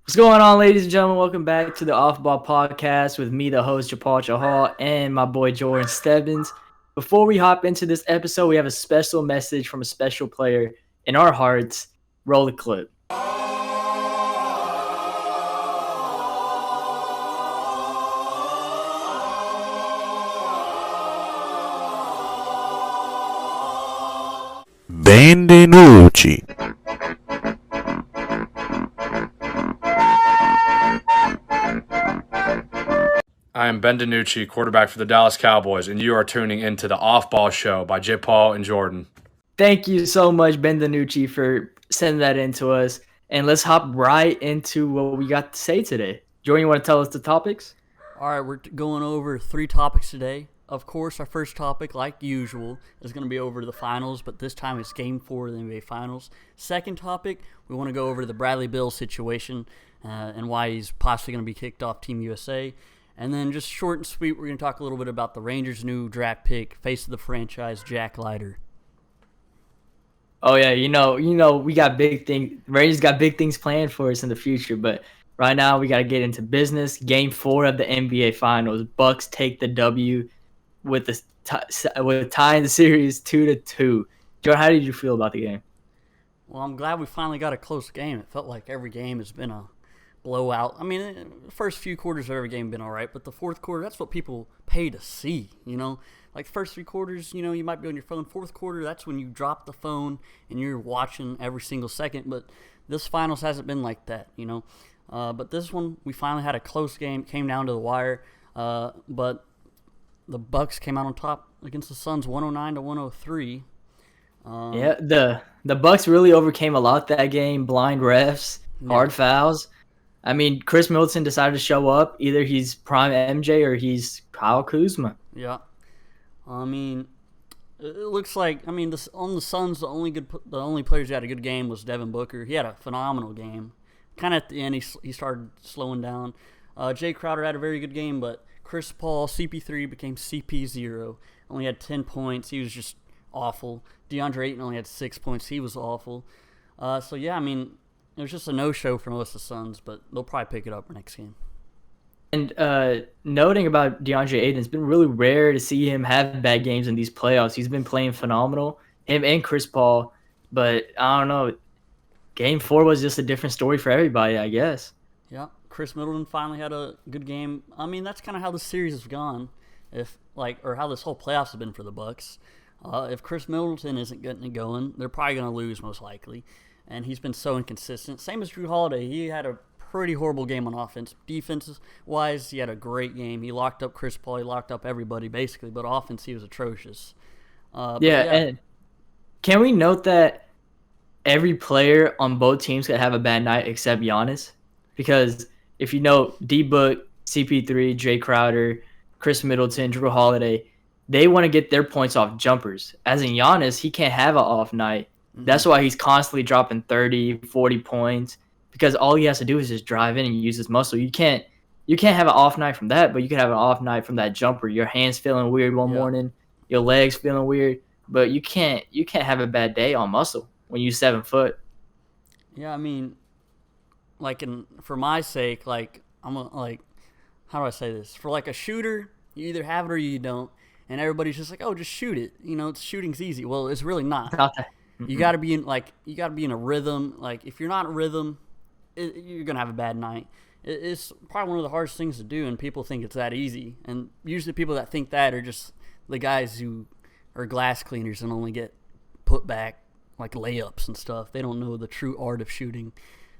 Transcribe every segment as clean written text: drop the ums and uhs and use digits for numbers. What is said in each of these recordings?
What's going on, ladies and gentlemen? Welcome back to the Off Ball Podcast with me, the host, Japal Chahal, and my boy, Jordan Stebbins. Before we hop into this episode, we have a special message from a special player in our hearts. Roll the clip. Ben DiNucci. I am Ben DiNucci, quarterback for the Dallas Cowboys, and you are tuning into the Off Ball Show by J. Paul and Jordan. Thank you so much, Ben DiNucci, for sending that in to us. And let's hop right into what we got to say today. Jordan, you want to tell us the topics? All right, we're going over 3 topics today. Of course, our first topic, like usual, is going to be over the finals, but this time it's Game 4 of the NBA Finals. Second topic, we want to go over the Bradley Beal situation and why he's possibly going to be kicked off Team USA. And then just short and sweet, we're going to talk a little bit about the Rangers' new draft pick, face of the franchise, Jack Leiter. Oh yeah, you know, we got big things. Rangers got big things planned for us in the future, but right now we got to get into business. Game 4 of the NBA Finals. Bucks take the W with tying the series 2-2. Joe, how did you feel about the game? Well, I'm glad we finally got a close game. It felt like every game has been a blowout. I mean, the first few quarters of every game have been all right, but the fourth quarter, that's what people pay to see, you know? Like, first 3 quarters, you know, you might be on your phone. Fourth quarter, that's when you drop the phone and you're watching every single second, but this finals hasn't been like that, you know? But this one, we finally had a close game, came down to the wire, but the Bucks came out on top against the Suns 109-103. Yeah, the Bucks really overcame a lot that game. Blind refs, hard fouls. I mean, Chris Middleton decided to show up. Either he's prime MJ or he's Kyle Kuzma. Yeah. I mean, it looks like, on the Suns, the only players who had a good game was Devin Booker. He had a phenomenal game. Kind of at the end, he started slowing down. Jay Crowder had a very good game, but Chris Paul, CP3, became CP0. Only had 10 points. He was just awful. DeAndre Ayton only had 6 points. He was awful. So, yeah, I mean, it was just a no-show for most of the Suns, but they'll probably pick it up for next game. And noting about DeAndre Ayton, it's been really rare to see him have bad games in these playoffs. He's been playing phenomenal, him and Chris Paul. But I don't know, Game 4 was just a different story for everybody, I guess. Yeah, Chris Middleton finally had a good game. I mean, that's kind of how the series has gone, or how this whole playoffs have been for the Bucks. If Chris Middleton isn't getting it going, they're probably going to lose most likely. And he's been so inconsistent. Same as Drew Holiday. He had a pretty horrible game on offense. Defense-wise, he had a great game. He locked up Chris Paul. He locked up everybody, basically. But offense, he was atrocious. And can we note that every player on both teams could have a bad night except Giannis? Because if you know D-Book, CP3, Jay Crowder, Chris Middleton, Drew Holiday, they want to get their points off jumpers. As in Giannis, he can't have an off night. That's why he's constantly dropping 30, 40 points, because all he has to do is just drive in and use his muscle. You can't have an off night from that, but you can have an off night from that jumper. Your hands feeling weird one morning, your legs feeling weird, but you can't have a bad day on muscle when you're 7 foot. Yeah, I mean, for my sake, how do I say this? For like a shooter, you either have it or you don't, and everybody's just like, oh, just shoot it. You know, shooting's easy. Well, it's really not. Not that. You got to be in a rhythm. Like, if you're not in rhythm, you're gonna have a bad night. It's probably one of the hardest things to do, and people think it's that easy. And usually, people that think that are just the guys who are glass cleaners and only get put back like layups and stuff. They don't know the true art of shooting.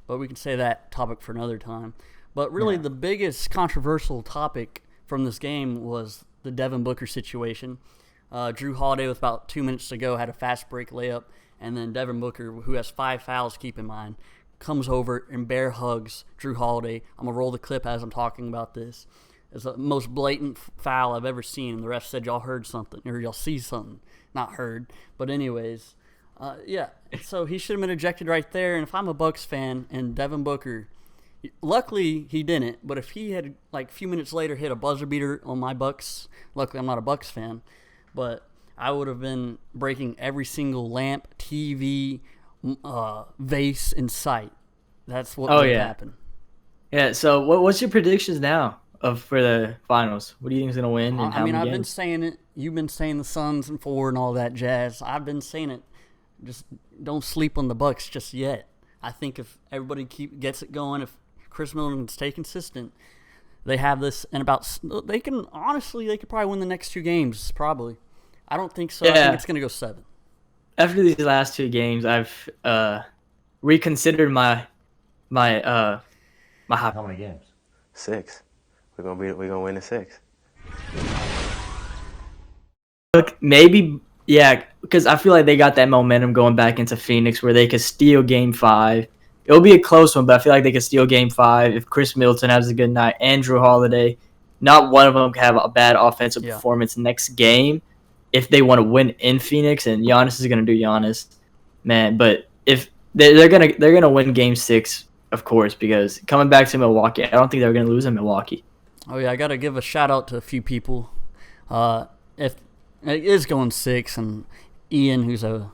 But we can say that topic for another time. But really, the biggest controversial topic from this game was the Devin Booker situation. Drew Holiday, with about 2 minutes to go, had a fast break layup. And then Devin Booker, who has 5 fouls, keep in mind, comes over and bear hugs Drew Holiday. I'm going to roll the clip as I'm talking about this. It's the most blatant foul I've ever seen. And the ref said, y'all heard something, or y'all see something. Not heard. But anyways, so he should have been ejected right there. And if I'm a Bucks fan and Devin Booker, luckily he didn't, but if he had, like, a few minutes later hit a buzzer beater on my Bucks, luckily I'm not a Bucks fan, but I would have been breaking every single lamp, TV, vase in sight. That's what would happen. Yeah. So what's your predictions now for the finals? What do you think is gonna win and I how mean, many I've been games? saying it. You've been saying the Suns and 4 and all that jazz. I've been saying it. Just don't sleep on the Bucks just yet. I think if everybody gets it going, if Chris Middleton can stay consistent, they have this in about. They can honestly, they could probably win the next 2 games. Probably. I don't think so. I think Yeah. it's gonna go 7. After these last 2 games, I've reconsidered my my How many games? 6. We're gonna win in 6. look. Maybe yeah, because I feel like they got that momentum going back into Phoenix where they could steal Game 5. It'll be a close one, but I feel like they could steal Game 5 if Chris Middleton has a good night. Andrew Holiday, not one of them can have a bad offensive Yeah. performance next game if they want to win in Phoenix. And Giannis is gonna do Giannis, man. But if they're gonna win Game 6, of course, because coming back to Milwaukee, I don't think they're gonna lose in Milwaukee. Oh yeah, I got to give a shout out to a few people. If it is going 6, and Ian, who's a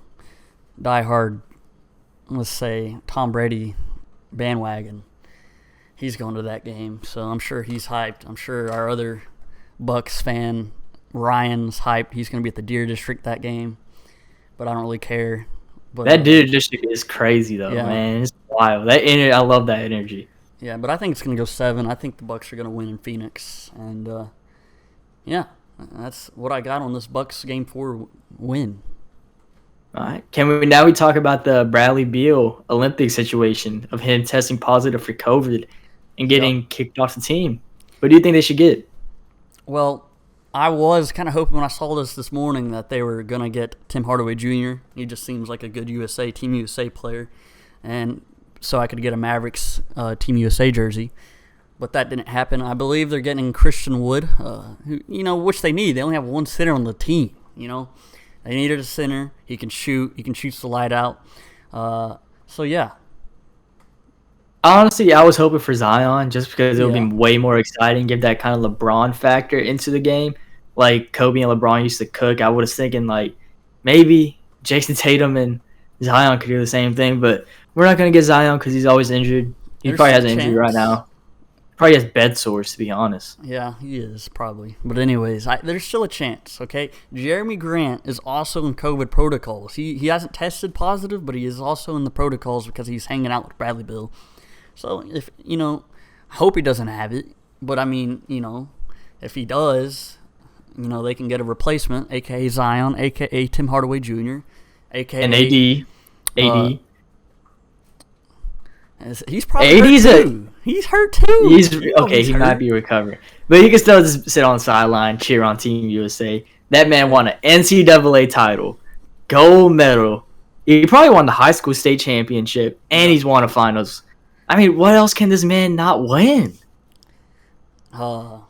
diehard, let's say Tom Brady bandwagon, he's going to that game, so I'm sure he's hyped. I'm sure our other Bucks fan Ryan's hyped. He's going to be at the Deer District that game, but I don't really care. But That dude district is crazy though, Yeah. man. It's wild. I love that energy. yeah, but I think it's going to go 7. I think the Bucks are going to win in Phoenix, and yeah, that's what I got on this Bucks Game 4 win. All right. We talk about the Bradley Beal Olympic situation of him testing positive for COVID and getting kicked off the team? What do you think they should get? Well, I was kind of hoping when I saw this morning that they were going to get Tim Hardaway Jr. He just seems like a good Team USA player. And so I could get a Mavericks Team USA jersey. But that didn't happen. I believe they're getting Christian Wood, which they need. They only have one center on the team, They needed a center. He can shoot. He can shoot the light out. So, yeah. Honestly, I was hoping for Zion just because it would Yeah. be way more exciting, give that kind of LeBron factor into the game. Like Kobe and LeBron used to cook. I was thinking like maybe Jason Tatum and Zion could do the same thing, but we're not going to get Zion because he's always injured. He There's probably has a an injury right chance. now. Probably has bed sores, to be honest. Yeah, he is probably. But anyways, there's still a chance, okay? Jeremy Grant is also in COVID protocols. He hasn't tested positive, but he is also in the protocols because he's hanging out with Bradley Beal. So, I hope he doesn't have it. But, I mean, if he does, they can get a replacement, a.k.a. Zion, a.k.a. Tim Hardaway Jr., a.k.a. And AD. He's probably AD's hurt too. He's hurt too. He's You know okay. he's He hurt. might be recovering, but he can still just sit on the sideline, cheer on Team USA. That man won an NCAA title, gold medal. He probably won the high school state championship, and he's won a finals. I mean, what else can this man not win? Health.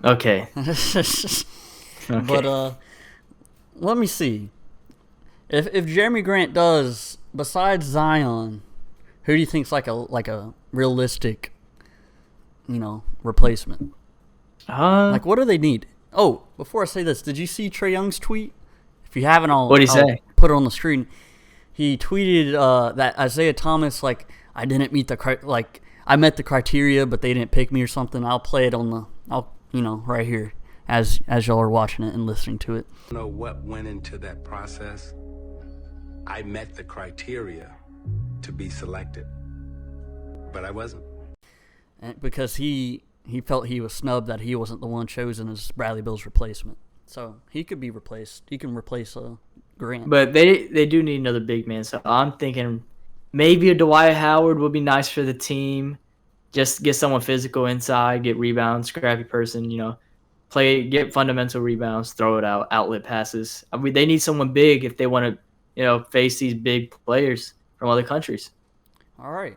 Okay. But let me see. If Jeremy Grant does, besides Zion, who do you think's like a realistic, replacement? Like, what do they need? Oh, before I say this, did you see Trae Young's tweet? If you haven't, What'd he say? put it on the screen. He tweeted that Isaiah Thomas, I didn't meet I met the criteria, but they didn't pick me or something. I'll play it right here as y'all are watching it and listening to it. I don't know what went into that process. I met the criteria to be selected, but I wasn't. And because he felt he was snubbed, that he wasn't the one chosen as Bradley Beal's replacement. So he could be replaced. He can replace Grant. But they do need another big man. So I'm thinking maybe a Dwight Howard would be nice for the team. Just get someone physical inside, get rebounds, scrappy person, get fundamental rebounds, throw it out, outlet passes. I mean, they need someone big if they want to, face these big players from other countries. All right.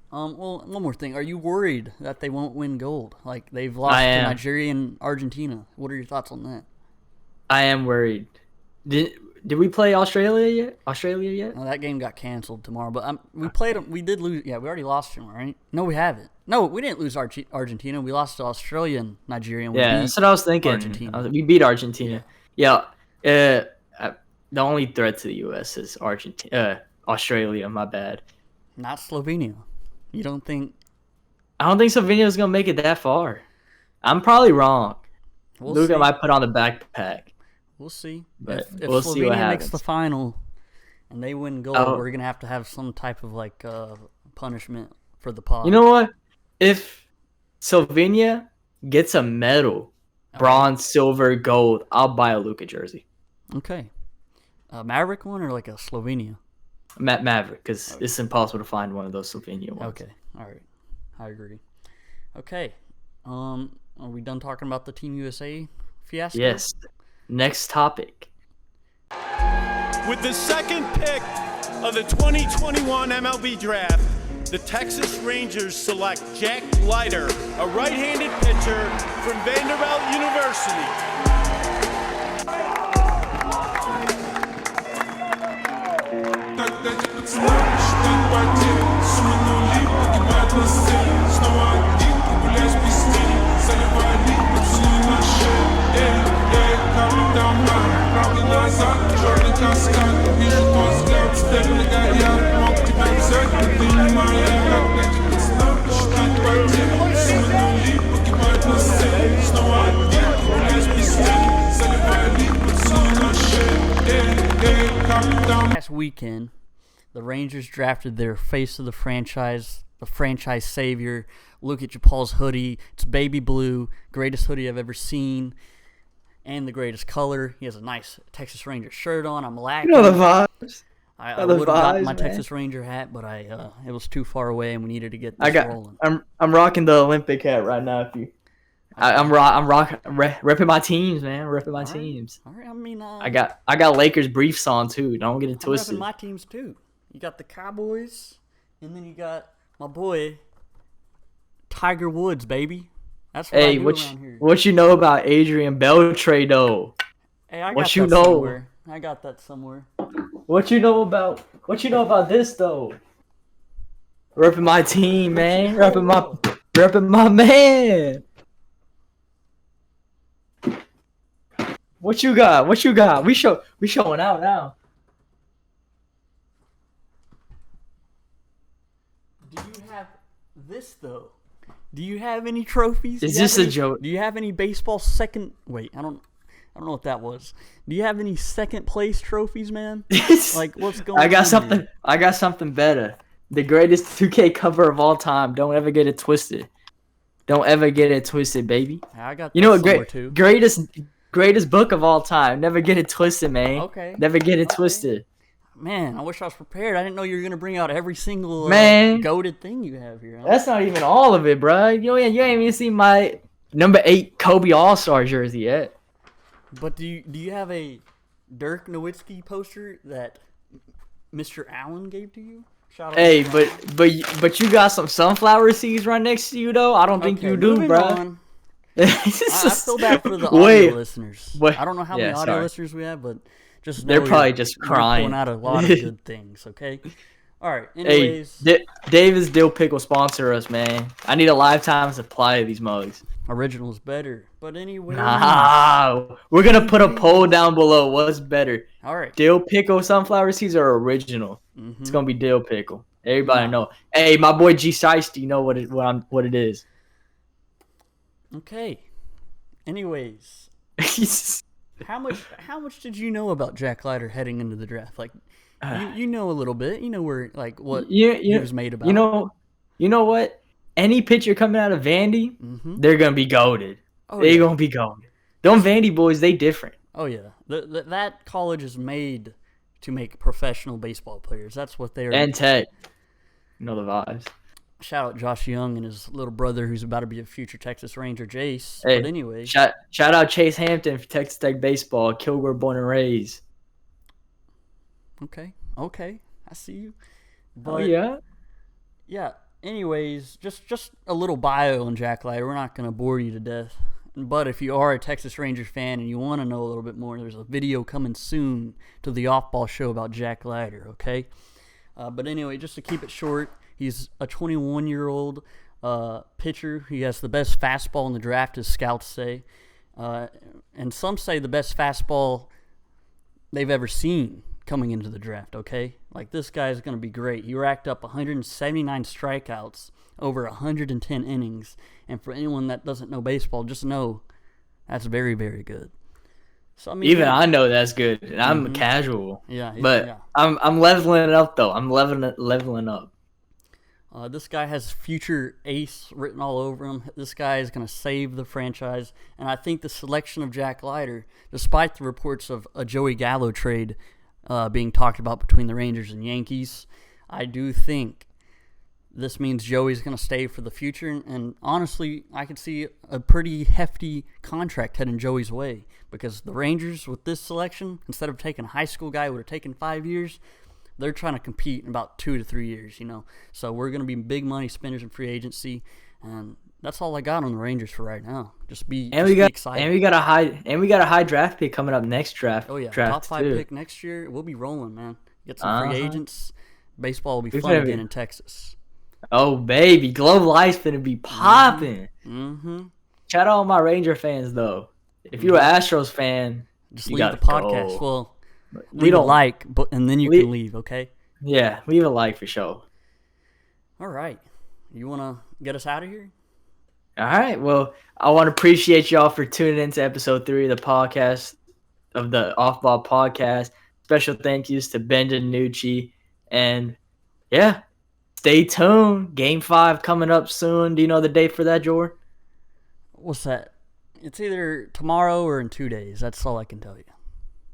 Well, one more thing. Are you worried that they won't win gold? Like, they've lost I to am. Argentina and Argentina. What are your thoughts on that? I am worried. Did we play Australia yet? Well, that game got canceled tomorrow, but we played them. We did lose. Yeah, we already lost them, right? No, we haven't. No, we didn't lose Argentina. We lost to Australia and Nigeria. And we Yeah, beat that's what I was thinking. Argentina. We beat Argentina. Yeah. The only threat to the U.S. is Australia. My bad. Not Slovenia. You don't think? I don't think Slovenia's gonna make it that far. I'm probably wrong. We'll Luka see. might put on the backpack. We'll see. But If we'll see what Slovenia makes the happens. final and they win gold, Oh. we're gonna have some type of like punishment for the pod. You know what? If Slovenia gets a medal, bronze, silver, gold, I'll buy a Luka jersey. Okay. A Maverick one or like a Slovenia? Maverick, because it's impossible to find one of those Slovenia ones. Okay. All right. I agree. Okay. Are we done talking about the Team USA fiasco? Yes. Next topic. With the second pick of the 2021 MLB Draft, the Texas Rangers select Jack Leiter, a right-handed pitcher from Vanderbilt University. Last weekend, the Rangers drafted their face of the franchise savior. Look at Paul's hoodie. It's baby blue, greatest hoodie I've ever seen, and the greatest color. He has a nice Texas Ranger shirt on. I'm lacking. You know the vibes. I the would have gotten vibes, my man. Texas Ranger hat, but it was too far away, and we needed to get this rolling. I'm rocking the Olympic hat right now. I'm repping my teams, man. Repping my teams. All right, I mean, I got Lakers briefs on too. Don't get it I'm repping twisted. my teams too. You got the Cowboys, and then you got my boy Tiger Woods, baby. That's what I Hey, do around here. what you know about Adrian Beltre though? Hey, I got what you that know? somewhere. I got that somewhere. What you know about this though? Repping my team, man. Repping my man. What you got? We showing out now. Do you have this though? Do you have any trophies? Is Do you this have a any- joke? Do you have any baseball second? Wait, I don't know what that was. Do you have any second place trophies, man? Like what's going on? I got something better. The greatest 2K cover of all time. Don't ever get it twisted. Don't ever get it twisted, baby. I got. You know that what? somewhere, too. Greatest book of all time. Never get it twisted, man. Okay. Never get it twisted. Man, I wish I was prepared. I didn't know you were gonna bring out every single Man. goated thing you have here. Huh? That's not even all of it, bro. You ain't even seen my number 8 Kobe All-Star jersey yet. But do you have a Dirk Nowitzki poster that Mr. Allen gave to you? Shout out Hey, to Allen. but you got some sunflower seeds right next to you though. I don't think Okay, you do, moving bro. on. I feel bad for the audio Wait, listeners. wait. I don't know how many Yeah, audio sorry. listeners we have, but just They're know probably you're- just you're crying. pulling out a lot of good things. Okay. All right. Hey, Anyways, David's Dill Pickle sponsor us, man. I need a lifetime supply of these mugs. original's better. But anyway. Nah, we're gonna put a poll down below. What's better, All right. dill pickle sunflower seeds or original? Mm-hmm. It's gonna be dill pickle. Everybody know. Hey, my boy G Shiesty, you know what it is. Okay. Anyways, how much did you know about Jack Leiter heading into the draft? Like, you know a little bit. You know where what he was made about. You know what? Any pitcher coming out of Vandy, they're gonna be goated. Oh, They're yeah. gonna be goated. Them Vandy boys, they different. Oh yeah, that college is made to make professional baseball players. That's what they're. And Tech, you know the vibes. Shout out Josh Young and his little brother, who's about to be a future Texas Ranger, Jace. Hey, But anyway, shout out Chase Hampton for Texas Tech baseball. Kilgore born and raised. okay, I see you. Oh But yeah. Anyways, just a little bio on Jack Leiter. We're not gonna bore you to death. But if you are a Texas Rangers fan and you want to know a little bit more, there's a video coming soon to the Off-Ball Show about Jack Leiter, okay? But anyway, just to keep it short, he's a 21-year-old pitcher. He has the best fastball in the draft, as scouts say. And some say the best fastball they've ever seen. coming into the draft, okay? Like, this guy is going to be great. He racked up 179 strikeouts over 110 innings. And for anyone that doesn't know baseball, just know that's very, very good. So, I mean, Even I know that's good, and I'm casual. Yeah, but yeah. I'm leveling it up though. I'm leveling up. This guy has future ace written all over him. This guy is going to save the franchise, and I think the selection of Jack Leiter, despite the reports of a Joey Gallo trade being talked about between the Rangers and Yankees, I do think this means Joey's going to stay for the future, and honestly, I could see a pretty hefty contract heading Joey's way, because the Rangers, with this selection, instead of taking a high school guy who would have taken 5 years, they're trying to compete in about 2 to 3 years, you know. So we're going to be big money spenders in free agency, and that's all I got on the Rangers for right now. Be excited. And we got a high draft pick coming up next draft. Oh yeah, draft top 5 too. pick next year. We'll be rolling, man. Get some free agents. Baseball will be fun again in Texas. Oh baby, Globe Life's gonna be popping. Shout out all my Ranger fans though. If you're an Astros fan, just you leave the podcast. Go. Well, leave a like, and then you can leave, okay? Yeah, leave a like for sure. All right. You want to get us out of here? All right. Well, I want to appreciate y'all for tuning into episode 3 of the podcast, of the Off Ball Podcast. Special thank yous to Ben DiNucci. And, yeah, stay tuned. Game 5 coming up soon. Do you know the date for that, Jordan? What's that? It's either tomorrow or in 2 days. That's all I can tell you.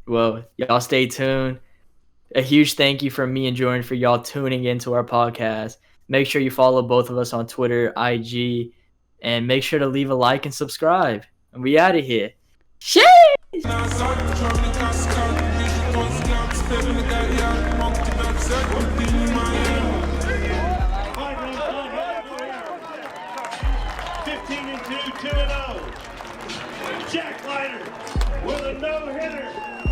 Well, y'all stay tuned. A huge thank you from me and Jordan for y'all tuning into our podcast. Make sure you follow both of us on Twitter, IG, and make sure to leave a like and subscribe. And we out of here. Sheesh! Jack Leiter with a no-hitter.